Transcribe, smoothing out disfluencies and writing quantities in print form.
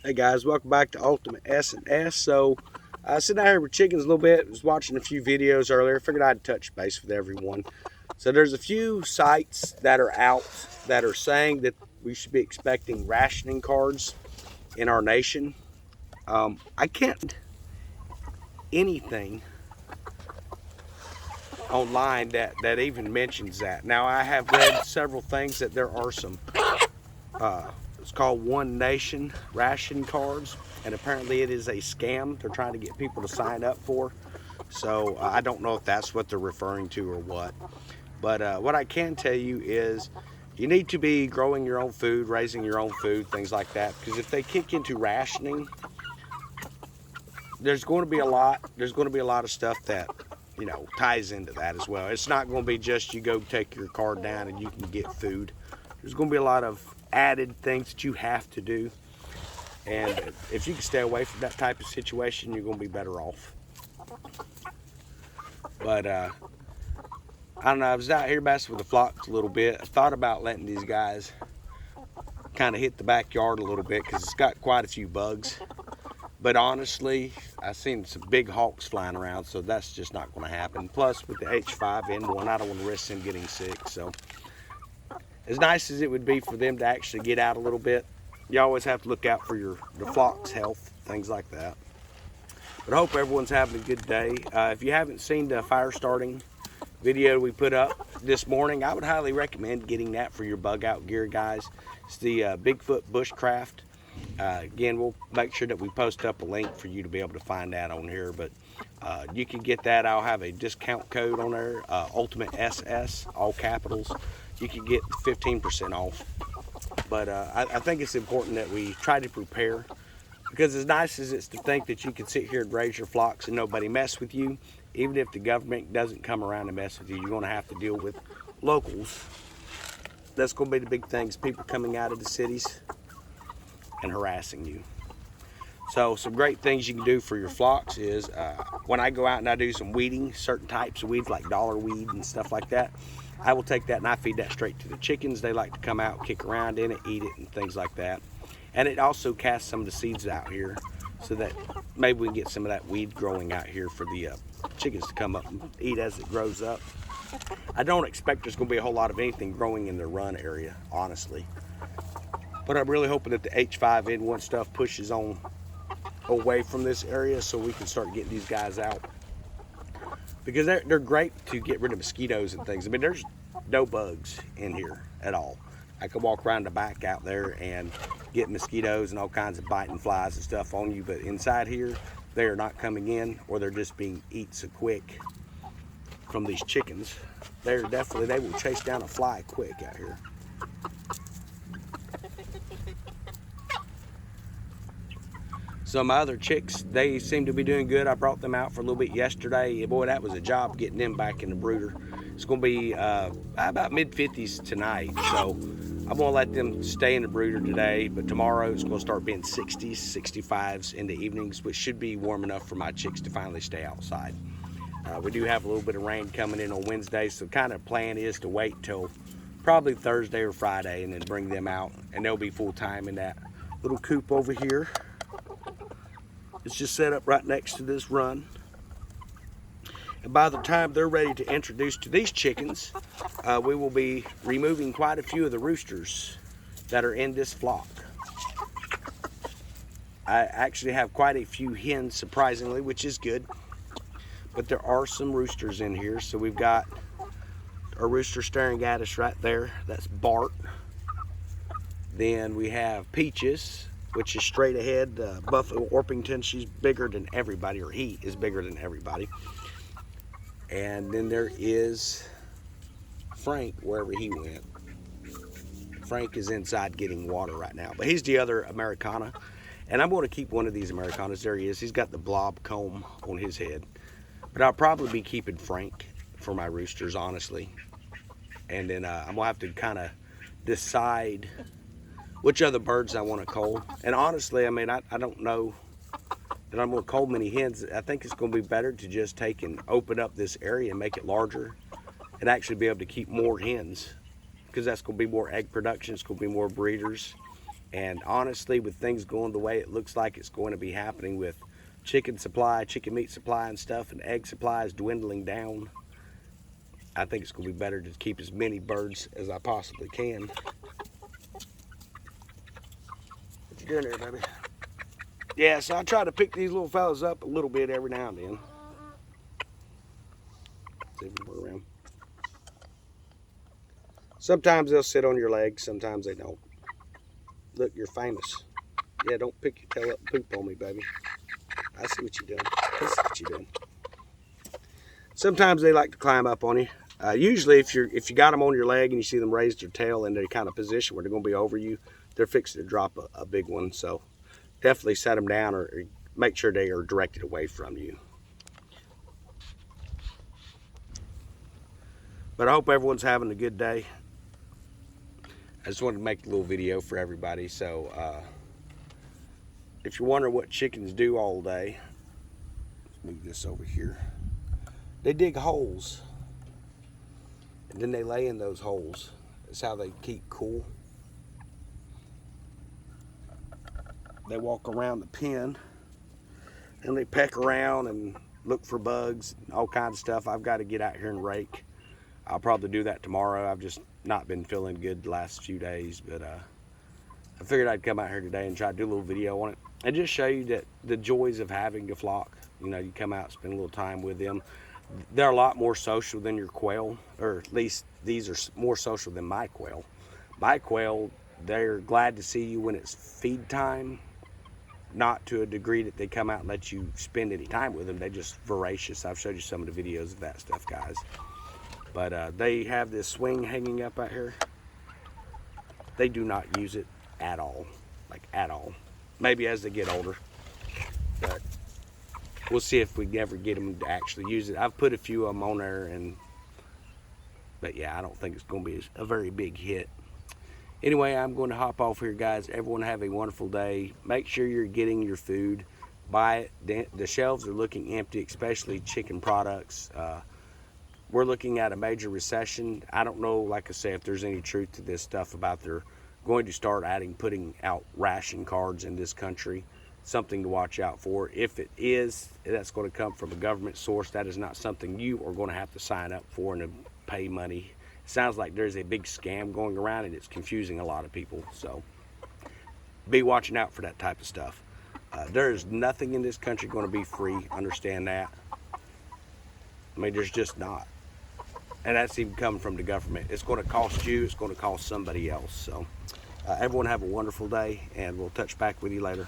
Hey guys, welcome back to Ultimate S&S. So I sitting out here with chickens a little bit, was watching a few videos earlier, figured I'd touch base with everyone. So there's a few sites that are out that are saying that we should be expecting rationing cards in our nation. I can't anything online that even mentions that. Now I have read several things that there are some it's called One Nation ration cards, and apparently it is a scam they're trying to get people to sign up for. So I don't know if that's what they're referring to or what. But what I can tell you is you need to be growing your own food, raising your own food, things like that. Because if they kick into rationing, there's going to be a lot. There's going to be a lot of stuff that ties into that as well. It's not going to be just you go take your card down and you can get food. There's going to be a lot of added things that you have to do, and if you can stay away from that type of situation, you're going to be better off. But I don't know, I was out here messing with the flocks a little bit. I thought about letting these guys kind of hit the backyard a little bit because it's got quite a few bugs, but honestly I've seen some big hawks flying around, so that's just not going to happen. Plus with the H5N1, I don't want to risk them getting sick. So as nice as it would be for them to actually get out a little bit, you always have to look out for the flock's health, things like that. But I hope everyone's having a good day. If you haven't seen the fire starting video we put up this morning, I would highly recommend getting that for your bug out gear, guys. It's the Bigfoot bushcraft. Again, we'll make sure that we post up a link for you to be able to find that on here. But you can get that. I'll have a discount code on there, Ultimate SS, all capitals. You can get 15% off. But I think it's important that we try to prepare, because as nice as it's to think that you can sit here and raise your flocks and nobody mess with you, even if the government doesn't come around and mess with you, you're going to have to deal with locals. That's going to be the big things, people coming out of the cities and harassing you. So some great things you can do for your flocks is when I go out and I do some weeding, certain types of weeds like dollar weed and stuff like that, I will take that and I feed that straight to the chickens. They like to come out, kick around in it, eat it, and things like that. And it also casts some of the seeds out here so that maybe we can get some of that weed growing out here for the chickens to come up and eat as it grows up. I don't expect there's going to be a whole lot of anything growing in the run area, honestly. But I'm really hoping that the H5N1 stuff pushes on away from this area so we can start getting these guys out, because they're great to get rid of mosquitoes and things. I mean, there's no bugs in here at all. I could walk around the back out there and get mosquitoes and all kinds of biting flies and stuff on you, but inside here they are not coming in, or they're just being eat so quick from these chickens. They will chase down a fly quick out here. So my other chicks, they seem to be doing good. I brought them out for a little bit yesterday. Boy, that was a job getting them back in the brooder. It's going to be about mid-50s tonight. So I'm going to let them stay in the brooder today. But tomorrow it's going to start being 60s, 65s in the evenings, which should be warm enough for my chicks to finally stay outside. We do have a little bit of rain coming in on Wednesday. So kind of plan is to wait till probably Thursday or Friday and then bring them out. And they'll be full time in that little coop over here. It's just set up right next to this run. And by the time they're ready to introduce to these chickens, we will be removing quite a few of the roosters that are in this flock. I actually have quite a few hens, surprisingly, which is good. But there are some roosters in here. So we've got a rooster staring at us right there. That's Bart. Then we have Peaches, which is straight ahead. Buffalo Orpington, she's bigger than everybody, or he is bigger than everybody. And then there is Frank, wherever he went. Frank is inside getting water right now, but he's the other Americana. And I'm going to keep one of these Americanas. There he is. He's got the blob comb on his head. But I'll probably be keeping Frank for my roosters, honestly. And then I'm going to have to kind of decide which other birds I want to cull. And honestly, I mean, I don't know that I'm going to cull many hens. I think it's going to be better to just take and open up this area and make it larger and actually be able to keep more hens, because that's going to be more egg production. It's going to be more breeders. And honestly, with things going the way it looks like it's going to be happening with chicken supply, chicken meat supply and stuff, and egg supply is dwindling down, I think it's going to be better to keep as many birds as I possibly can. What you doing there, baby? Yeah, so I try to pick these little fellas up a little bit every now and then. See if we can work around. Sometimes they'll sit on your legs, sometimes they don't. Look, you're famous. Yeah, don't pick your tail up and poop on me, baby. I see what you're doing. I see what you're doing. Sometimes they like to climb up on you. Usually, if you got them on your leg and you see them raise their tail in their kind of position where they're going to be over you, they're fixing to drop a big one. So definitely set them down or make sure they are directed away from you. But I hope everyone's having a good day. I just wanted to make a little video for everybody. So if you're wondering what chickens do all day, let's move this over here. They dig holes, and then they lay in those holes. That's how they keep cool. They walk around the pen, and they peck around and look for bugs, all kinds of stuff. I've got to get out here and rake. I'll probably do that tomorrow. I've just not been feeling good the last few days, but I figured I'd come out here today and try to do a little video on it and just show you that the joys of having a flock. You know, you come out, spend a little time with them. They're a lot more social than your quail, or at least these are more social than my quail. My quail, they're glad to see you when it's feed time, not to a degree that they come out and let you spend any time with them. They're just voracious. I've showed you some of the videos of that stuff, guys. But they have this swing hanging up out here. They do not use it at all, like at all. Maybe as they get older, but we'll see if we ever get them to actually use it. I've put a few of them on there, but yeah, I don't think it's going to be a very big hit. Anyway, I'm going to hop off here, guys. Everyone have a wonderful day. Make sure you're getting your food. Buy it. The shelves are looking empty, especially chicken products. We're looking at a major recession. I don't know, like I say, if there's any truth to this stuff about they're going to start putting out ration cards in this country. Something to watch out for. If it is, that's going to come from a government source. That is not something you are going to have to sign up for and pay money. It sounds like there's a big scam going around and it's confusing a lot of people. So be watching out for that type of stuff. There is nothing in this country going to be free. Understand that. I mean, there's just not. And that's even coming from the government. It's going to cost you. It's going to cost somebody else. So everyone have a wonderful day, and we'll touch back with you later.